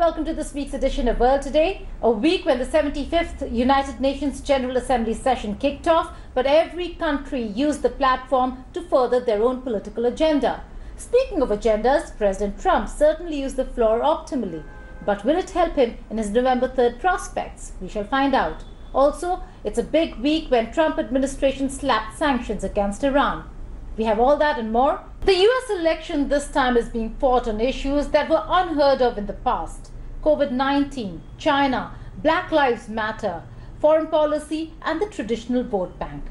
welcome to this week's edition of World Today, a week when the 75th United Nations General Assembly session kicked off, but every country used the platform to further their own political agenda. Speaking of agendas, President Trump certainly used the floor optimally. But will it help him in his November 3rd prospects? We shall find out. Also, it's a big week when Trump administration slapped sanctions against Iran. We have all that and more. The US election this time is being fought on issues that were unheard of in the past. COVID-19, China, Black Lives Matter, foreign policy and the traditional vote bank.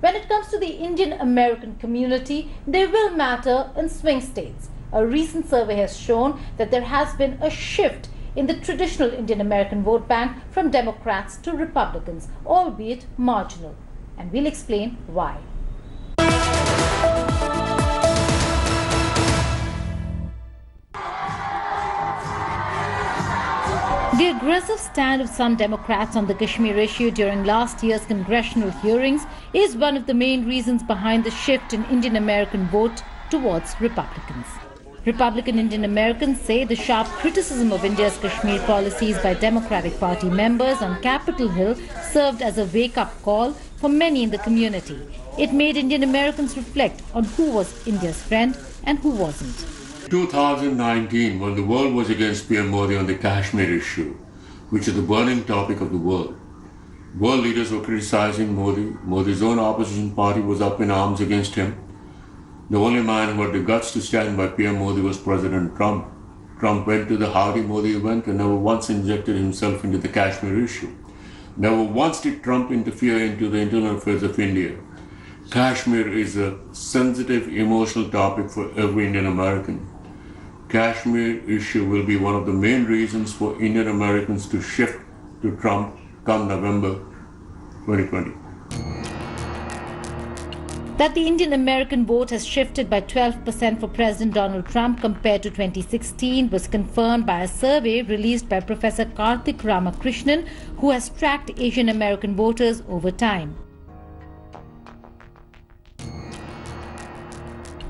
When it comes to the Indian American community, they will matter in swing states. A recent survey has shown that there has been a shift in the traditional Indian American vote bank from Democrats to Republicans, albeit marginal. And we'll explain why. The aggressive stand of some Democrats on the Kashmir issue during last year's congressional hearings is one of the main reasons behind the shift in Indian American vote towards Republicans. Republican Indian Americans say the sharp criticism of India's Kashmir policies by Democratic Party members on Capitol Hill served as a wake-up call for many in the community. It made Indian Americans reflect on who was India's friend and who wasn't. 2019, when the world was against PM Modi on the Kashmir issue, which is the burning topic of the world leaders were criticizing Modi. Modi's own opposition party was up in arms against him. The only man who had the guts to stand by PM Modi was President Trump. Trump went to the Howdy Modi event and never once injected himself into the Kashmir issue. Never once did Trump interfere into the internal affairs of India. Kashmir is a sensitive, emotional topic for every Indian American. Kashmir issue will be one of the main reasons for Indian Americans to shift to Trump come November 2020. That the Indian American vote has shifted by 12% for President Donald Trump compared to 2016 was confirmed by a survey released by Professor Karthik Ramakrishnan, who has tracked Asian American voters over time.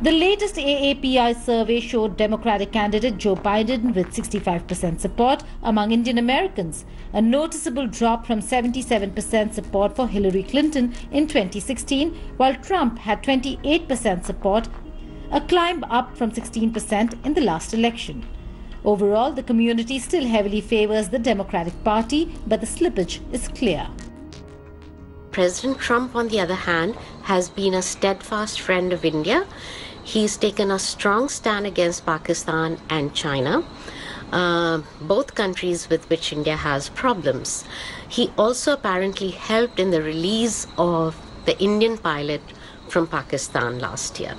The latest AAPI survey showed Democratic candidate Joe Biden with 65% support among Indian Americans, a noticeable drop from 77% support for Hillary Clinton in 2016, while Trump had 28% support, a climb up from 16% in the last election. Overall, the community still heavily favors the Democratic Party, but the slippage is clear. President Trump, on the other hand, has been a steadfast friend of India. He's taken a strong stand against Pakistan and China, both countries with which India has problems. He also apparently helped in the release of the Indian pilot from Pakistan last year.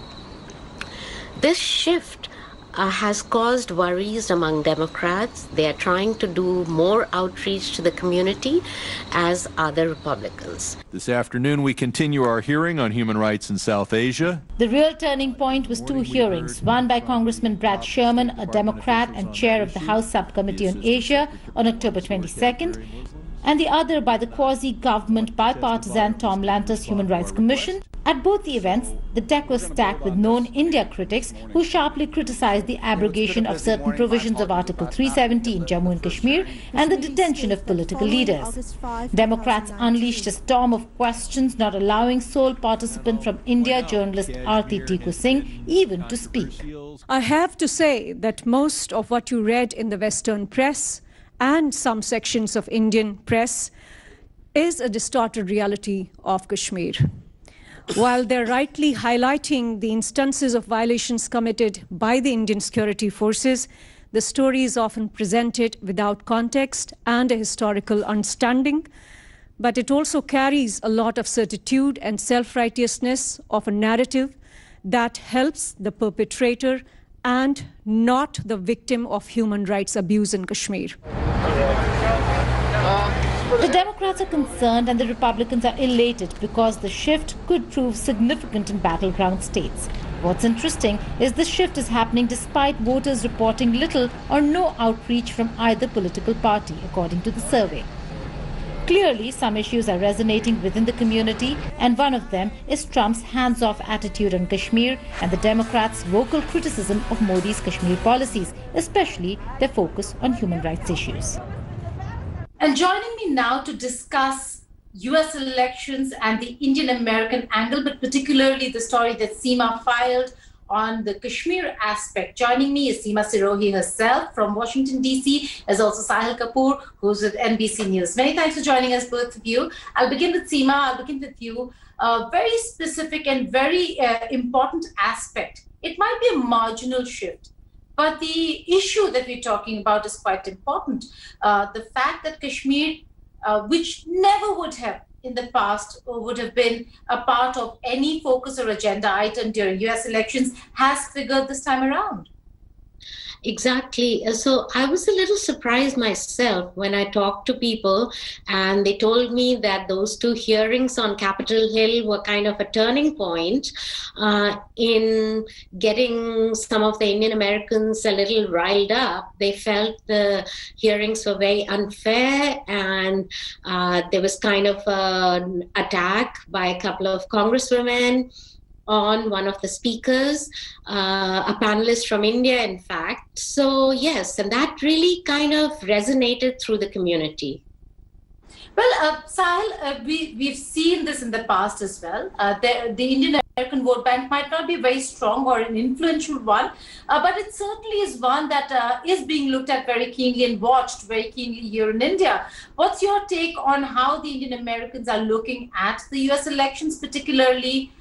This shift has caused worries among Democrats. They are trying to do more outreach to the community, as are the Republicans. This afternoon, we continue our hearing on human rights in South Asia. The real turning point was two hearings, one by Congressman Brad Sherman, a Democrat and chair of the House Subcommittee on Asia, on October 22nd, and the other by the quasi-government bipartisan Tom Lantos Human Rights Commission. At both the events, the deck was stacked with known India critics who sharply criticized the abrogation of certain provisions of Article 370 in Jammu and Kashmir and the detention of political leaders. Democrats unleashed a storm of questions, not allowing sole participant from India, journalist Aarti Tiku Singh, even to speak. I have to say that most of what you read in the Western press and some sections of Indian press is a distorted reality of Kashmir. While they're rightly highlighting the instances of violations committed by the Indian security forces, the story is often presented without context and a historical understanding, but it also carries a lot of certitude and self-righteousness of a narrative that helps the perpetrator and not the victim of human rights abuse in Kashmir. The Democrats are concerned and the Republicans are elated because the shift could prove significant in battleground states. What's interesting is the shift is happening despite voters reporting little or no outreach from either political party, according to the survey. Clearly, some issues are resonating within the community, and one of them is Trump's hands-off attitude on Kashmir and the Democrats' vocal criticism of Modi's Kashmir policies, especially their focus on human rights issues. And joining me now to discuss US elections and the Indian-American angle, but particularly the story that Seema filed on the Kashmir aspect. Joining me is Seema Sirohi herself from Washington, D.C., as also Sahil Kapoor, who's with NBC News. Many thanks for joining us, both of you. I'll begin with Seema. I'll begin with you. A very specific and very important aspect. It might be a marginal shift, but the issue that we're talking about is quite important. The fact that Kashmir, which never would have in the past would have been a part of any focus or agenda item during US elections, has figured this time around. Exactly. So I was a little surprised myself when I talked to people and they told me that those two hearings on Capitol Hill were kind of a turning point in getting some of the Indian Americans a little riled up. They felt the hearings were very unfair and there was kind of an attack by a couple of congresswomen on one of the speakers, a panelist from India, in fact. So yes, and that really kind of resonated through the community. Well, Sahil, we've seen this in the past as well. The Indian American vote bank might not be very strong or an influential one, but it certainly is one that is being looked at very keenly and watched very keenly here in India. What's your take on how the Indian Americans are looking at the US elections, particularly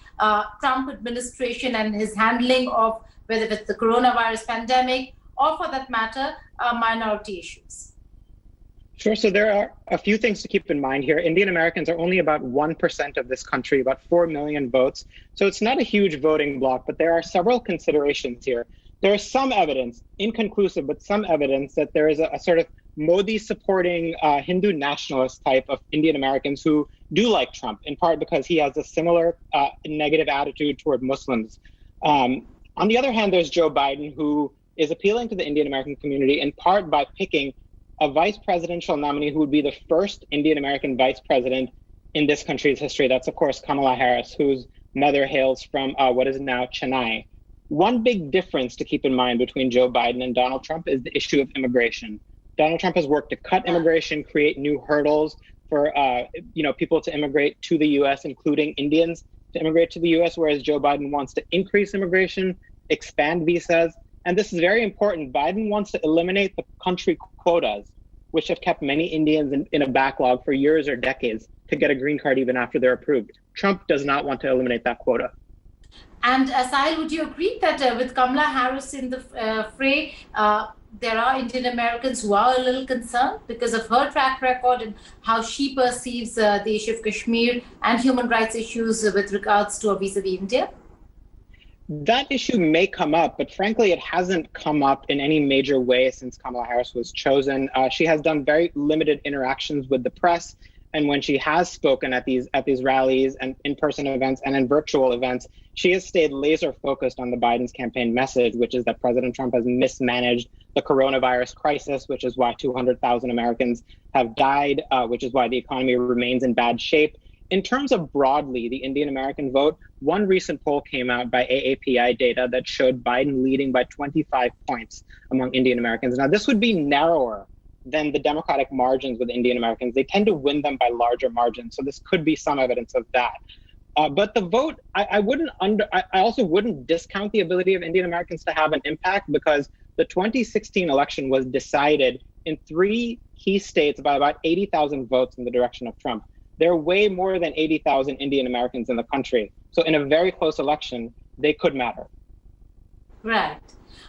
Trump administration and his handling of whether it's the coronavirus pandemic or, for that matter, minority issues? Sure. So there are a few things to keep in mind here. Indian Americans are only about 1% of this country, about 4 million votes. So it's not a huge voting bloc, but there are several considerations here. There is some evidence, inconclusive, but some evidence that there is a sort of Modi supporting Hindu nationalist type of Indian Americans who do like Trump, in part because he has a similar negative attitude toward Muslims. On the other hand, there's Joe Biden, who is appealing to the Indian American community in part by picking a vice presidential nominee who would be the first Indian American vice president in this country's history. That's, of course, Kamala Harris, whose mother hails from what is now Chennai. One big difference to keep in mind between Joe Biden and Donald Trump is the issue of immigration. Donald Trump has worked to cut immigration, create new hurdles for people to immigrate to the U.S., including Indians to immigrate to the U.S., whereas Joe Biden wants to increase immigration, expand visas. And this is very important. Biden wants to eliminate the country quotas, which have kept many Indians in a backlog for years or decades to get a green card even after they're approved. Trump does not want to eliminate that quota. And Sahil, would you agree that with Kamala Harris in the fray, there are Indian Americans who are a little concerned because of her track record and how she perceives the issue of Kashmir and human rights issues with regards to or vis-a-vis India? That issue may come up, but frankly, it hasn't come up in any major way since Kamala Harris was chosen. She has done very limited interactions with the press. And when she has spoken at these rallies and in-person events and in virtual events, she has stayed laser focused on the Biden's campaign message, which is that President Trump has mismanaged the coronavirus crisis, which is why 200,000 Americans have died, which is why the economy remains in bad shape. In terms of broadly the Indian American vote, one recent poll came out by AAPI data that showed Biden leading by 25 points among Indian Americans. Now, this would be narrower than the Democratic margins with Indian Americans. They tend to win them by larger margins. So this could be some evidence of that. But the vote, I also wouldn't discount the ability of Indian Americans to have an impact, because the 2016 election was decided in 3 key states by about 80,000 votes in the direction of Trump. There are way more than 80,000 Indian Americans in the country. So in a very close election, they could matter. Right.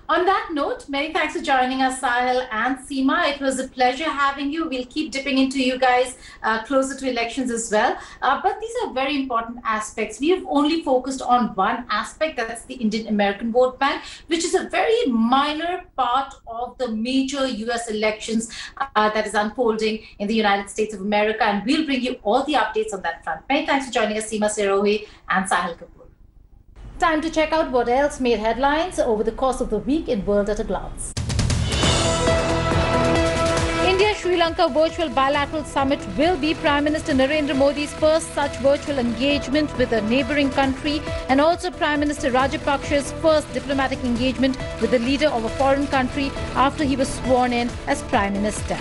On that note, many thanks for joining us, Sahil and Seema. It was a pleasure having you. We'll keep dipping into you guys closer to elections as well. But these are very important aspects. We have only focused on one aspect, that's the Indian American vote bank, which is a very minor part of the major US elections that is unfolding in the United States of America. And we'll bring you all the updates on that front. Many thanks for joining us, Seema Sirohi and Sahil Kapoor. Time to check out what else made headlines over the course of the week in World at a Glance. India, Sri Sri Lanka virtual bilateral summit will be Prime Minister Narendra Modi's first such virtual engagement with a neighbouring country, and also Prime Minister Rajapaksa's first diplomatic engagement with the leader of a foreign country after he was sworn in as Prime Minister.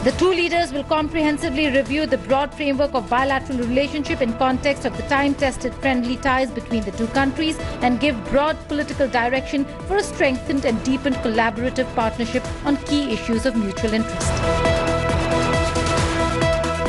The two leaders will comprehensively review the broad framework of bilateral relationship in context of the time-tested friendly ties between the two countries and give broad political direction for a strengthened and deepened collaborative partnership on key issues of mutual interest.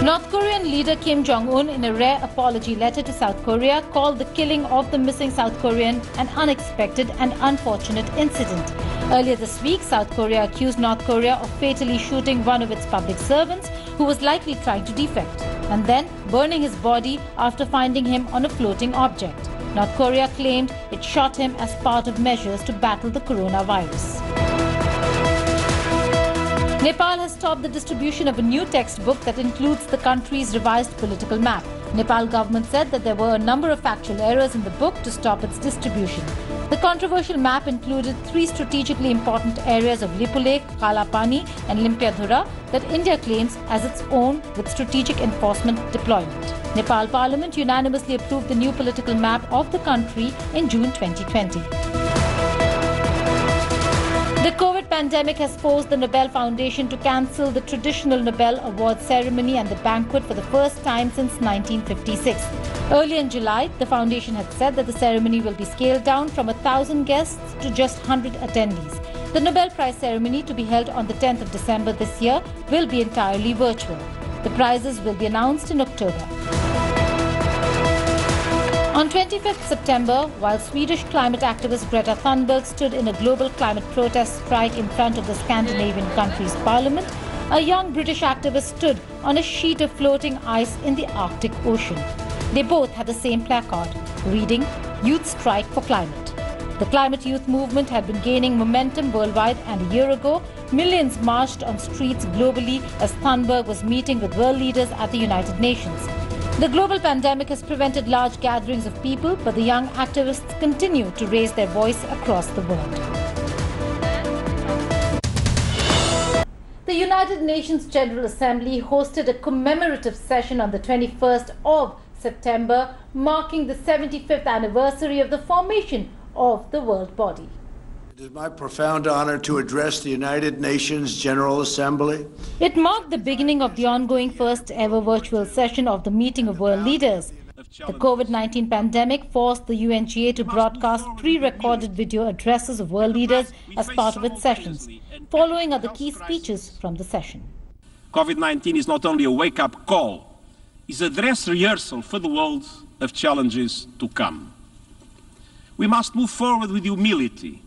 North Korean leader Kim Jong-un, in a rare apology letter to South Korea, called the killing of the missing South Korean an unexpected and unfortunate incident. Earlier this week, South Korea accused North Korea of fatally shooting one of its public servants who was likely trying to defect, and then burning his body after finding him on a floating object. North Korea claimed it shot him as part of measures to battle the coronavirus. Nepal has stopped the distribution of a new textbook that includes the country's revised political map. Nepal government said that there were a number of factual errors in the book to stop its distribution. The controversial map included 3 strategically important areas of Lipulekh, Kalapani and Limpiadhura that India claims as its own with strategic enforcement deployment. Nepal Parliament unanimously approved the new political map of the country in June 2020. The COVID pandemic has forced the Nobel Foundation to cancel the traditional Nobel Award ceremony and the banquet for the first time since 1956. Early in July, the foundation had said that the ceremony will be scaled down from 1,000 guests to just 100 attendees. The Nobel Prize ceremony, to be held on the 10th of December this year, will be entirely virtual. The prizes will be announced in October. On 25th September, while Swedish climate activist Greta Thunberg stood in a global climate protest strike in front of the Scandinavian country's parliament, a young British activist stood on a sheet of floating ice in the Arctic Ocean. They both had the same placard, reading, "Youth Strike for Climate." The climate youth movement had been gaining momentum worldwide, and a year ago, millions marched on streets globally as Thunberg was meeting with world leaders at the United Nations. The global pandemic has prevented large gatherings of people, but the young activists continue to raise their voice across the world. The United Nations General Assembly hosted a commemorative session on the 21st of September, marking the 75th anniversary of the formation of the world body. It is my profound honor to address the United Nations General Assembly. It marked the beginning of the ongoing first ever virtual session of the meeting of world leaders. The COVID-19 pandemic forced the UNGA to broadcast pre-recorded video addresses of world leaders as part of its sessions. Following are the key speeches from the session. COVID-19 is not only a wake-up call, it's a dress rehearsal for the world of challenges to come. We must move forward with humility,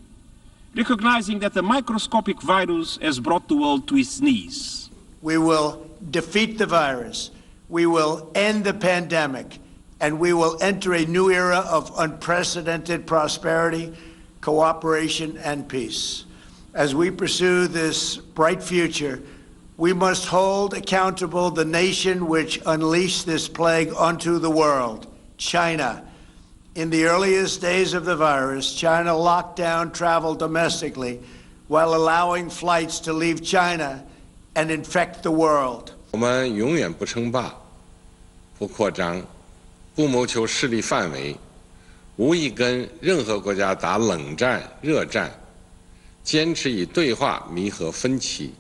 recognizing that the microscopic virus has brought the world to its knees. We will defeat the virus, we will end the pandemic, and we will enter a new era of unprecedented prosperity, cooperation, and peace. As we pursue this bright future, we must hold accountable the nation which unleashed this plague onto the world, China. In the earliest days of the virus, China locked down travel domestically while allowing flights to leave China and infect the world. 我们永远不称霸、不扩张、不谋求势力范围，无意跟任何国家打冷战、热战，坚持以对话弥合分歧，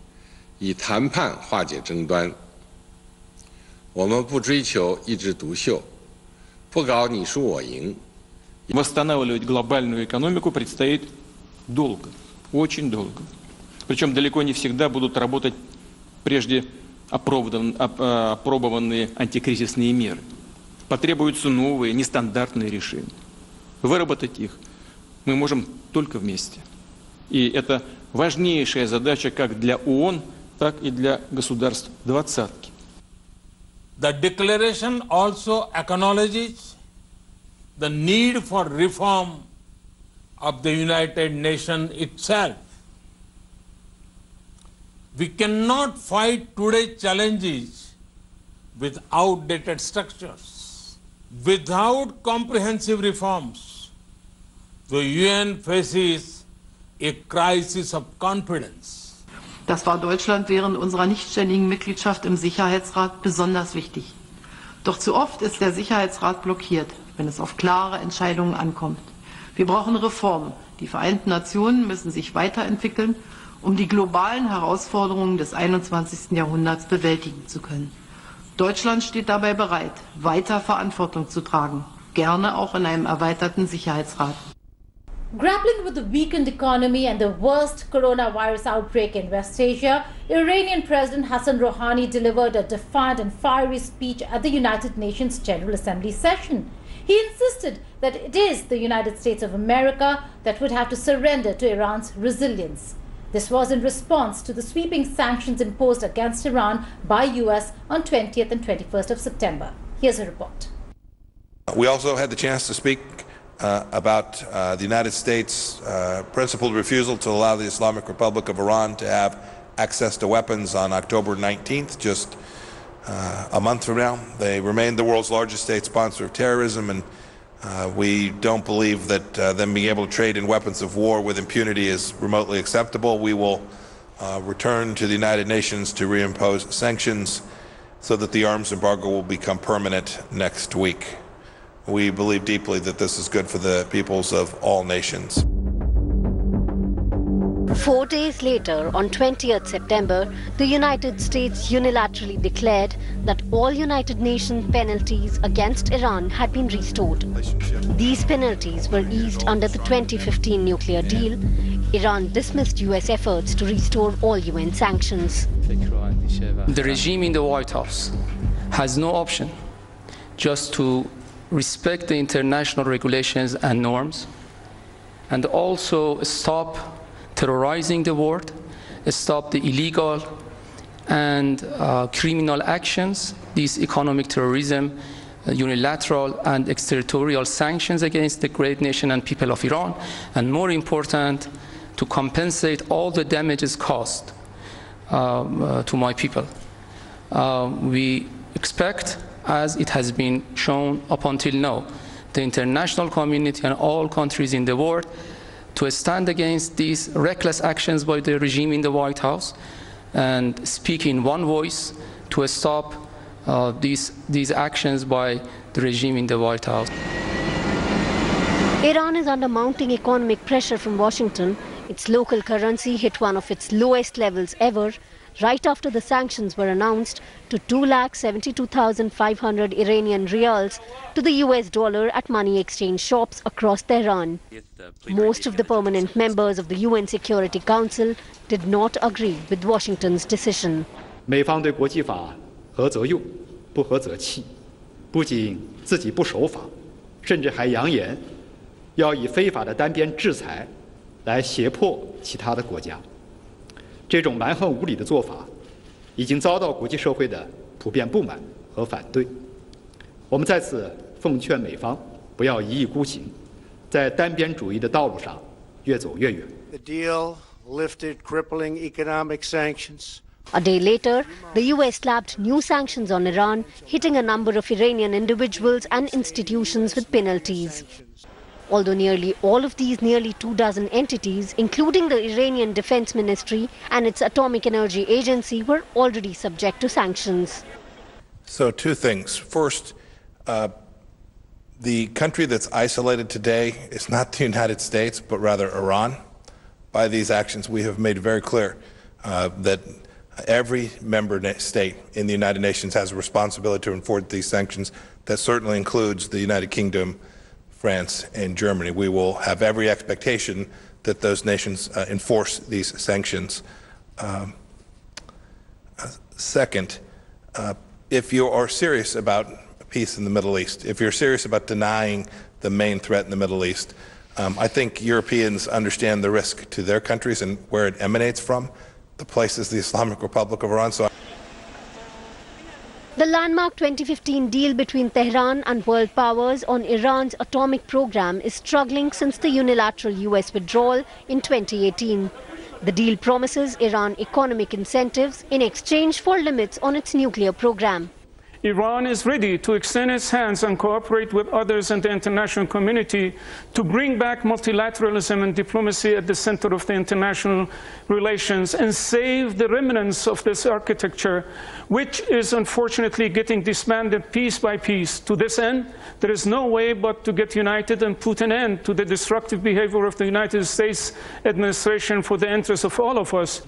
以谈判化解争端。我们不追求一枝独秀，不搞你输我赢。Восстанавливать глобальную экономику предстоит долго, очень долго. Причем далеко не всегда будут работать прежде опробованные антикризисные меры. Потребуются новые, нестандартные решения. Выработать их мы можем только вместе. И это важнейшая задача как для ООН, так и для государств двадцатки. The declaration also acknowledges the need for reform of the United Nations itself. We cannot fight today's challenges with outdated structures. Without comprehensive reforms, the UN faces a crisis of confidence. Das war Deutschland während unserer nichtständigen Mitgliedschaft im Sicherheitsrat besonders wichtig. Doch zu oft ist der Sicherheitsrat blockiert, wenn es auf klare Entscheidungen ankommt. Wir brauchen Reformen. Die Vereinten Nationen müssen sich weiterentwickeln, um die globalen Herausforderungen des 21. Jahrhunderts bewältigen zu können. Deutschland steht dabei bereit, weiter Verantwortung zu tragen, gerne auch in einem erweiterten Sicherheitsrat. Grappling with the weakened economy and the worst coronavirus outbreak in West Asia, Iranian President Hassan Rouhani delivered a defiant and fiery speech at the United Nations General Assembly session. He insisted that it is the United States of America that would have to surrender to Iran's resilience. This was in response to the sweeping sanctions imposed against Iran by US on 20th and 21st of September. Here's a report. We also had the chance to speak about the United States' principled refusal to allow the Islamic Republic of Iran to have access to weapons on October 19th, just a month from now. They remain the world's largest state sponsor of terrorism, and we don't believe that them being able to trade in weapons of war with impunity is remotely acceptable. We will return to the United Nations to reimpose sanctions so that the arms embargo will become permanent next week. We believe deeply that this is good for the peoples of all nations. 4 days later, on 20th September, the United States unilaterally declared that all United Nations penalties against Iran had been restored. These penalties were eased under the 2015 nuclear deal. Iran dismissed US efforts to restore all UN sanctions. The regime in the White House has no option just to respect the international regulations and norms, and also stop terrorizing the world, stop the illegal and criminal actions, these economic terrorism, unilateral and extraterritorial sanctions against the great nation and people of Iran, and more important, to compensate all the damages caused to my people. We expect, as it has been shown up until now, the international community and all countries in the world to stand against these reckless actions by the regime in the White House and speak in one voice to stop these actions by the regime in the White House. Iran is under mounting economic pressure from Washington. Its local currency hit one of its lowest levels ever, right after the sanctions were announced, to 2,72,500 Iranian rials to the US dollar at money exchange shops across Tehran. Most of the permanent members of the UN Security Council did not agree with Washington's decision. 美方对国际法合则用，不合则弃，不仅自己不守法，甚至还扬言要以非法的单边制裁来胁迫其他的国家。 这种蛮横无理的做法，已经遭到国际社会的普遍不满和反对。我们在此奉劝美方不要一意孤行，在单边主义的道路上越走越远。The deal lifted crippling economic sanctions. A day later, the US slapped new sanctions on Iran, hitting a number of Iranian individuals and institutions with penalties. Although nearly all of these nearly 24 entities, including the Iranian Defense Ministry and its Atomic Energy Agency, were already subject to sanctions. So two things. First, the country that's isolated today is not the United States, but rather Iran. By these actions, we have made very clear that every member state in the United Nations has a responsibility to enforce these sanctions. That certainly includes the United Kingdom, France, and Germany. We will have every expectation that those nations enforce these sanctions. Second, if you are serious about peace in the Middle East, if you're serious about denying the main threat in the Middle East, I think Europeans understand the risk to their countries and where it emanates from. The place is the Islamic Republic of Iran. So the landmark 2015 deal between Tehran and world powers on Iran's atomic program is struggling since the unilateral US withdrawal in 2018. The deal promises Iran economic incentives in exchange for limits on its nuclear program. Iran is ready to extend its hands and cooperate with others in the international community to bring back multilateralism and diplomacy at the center of the international relations and save the remnants of this architecture, which is unfortunately getting disbanded piece by piece. To this end, there is no way but to get united and put an end to the destructive behavior of the United States administration for the interest of all of us.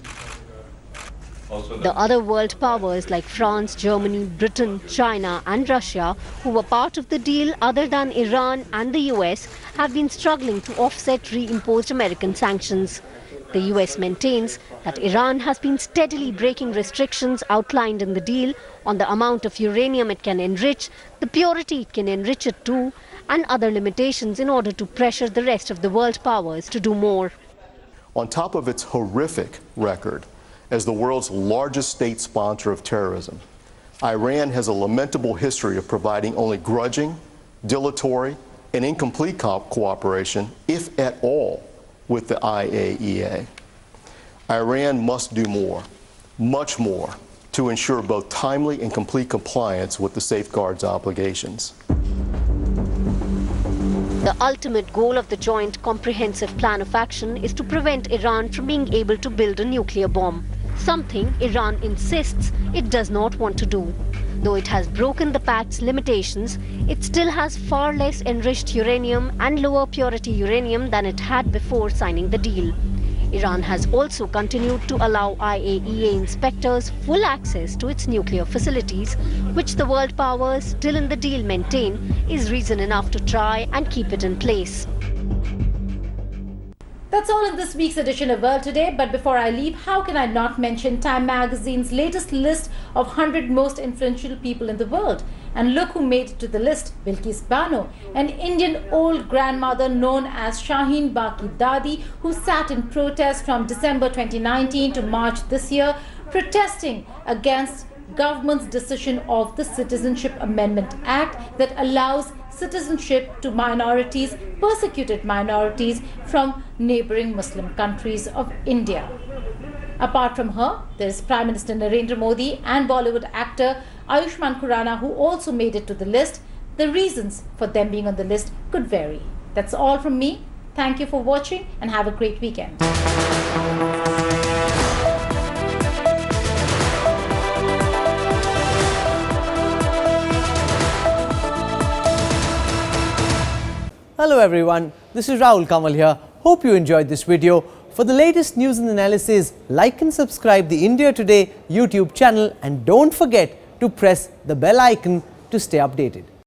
The other world powers like France, Germany, Britain, China and Russia, who were part of the deal other than Iran and the US, have been struggling to offset reimposed American sanctions. The US maintains that Iran has been steadily breaking restrictions outlined in the deal on the amount of uranium it can enrich, the purity it can enrich it to, and other limitations in order to pressure the rest of the world powers to do more. On top of its horrific record as the world's largest state sponsor of terrorism, Iran has a lamentable history of providing only grudging, dilatory, and incomplete cooperation, if at all, with the IAEA. Iran must do more, much more, to ensure both timely and complete compliance with the safeguards obligations. The ultimate goal of the Joint Comprehensive Plan of Action is to prevent Iran from being able to build a nuclear bomb, something Iran insists it does not want to do. Though it has broken the pact's limitations, it still has far less enriched uranium and lower purity uranium than it had before signing the deal. Iran has also continued to allow IAEA inspectors full access to its nuclear facilities, which the world powers still in the deal maintain is reason enough to try and keep it in place. That's all in this week's edition of World Today. But before I leave, how can I not mention Time Magazine's latest list of 100 most influential people in the world? And look who made it to the list: Bilkis Bano, an Indian old grandmother known as Shaheen Baki Dadi, who sat in protest from December 2019 to March this year, protesting against government's decision of the Citizenship Amendment Act that allows citizenship to minorities, persecuted minorities from neighboring Muslim countries of India. Apart from her, there is Prime Minister Narendra Modi and Bollywood actor Ayushmann Khurrana, who also made it to the list. The reasons for them being on the list could vary. That's all from me. Thank you for watching and have a great weekend. Hello everyone, this is Rahul Kamal here. Hope you enjoyed this video. For the latest news and analysis, like and subscribe the India Today YouTube channel, and don't forget to press the bell icon to stay updated.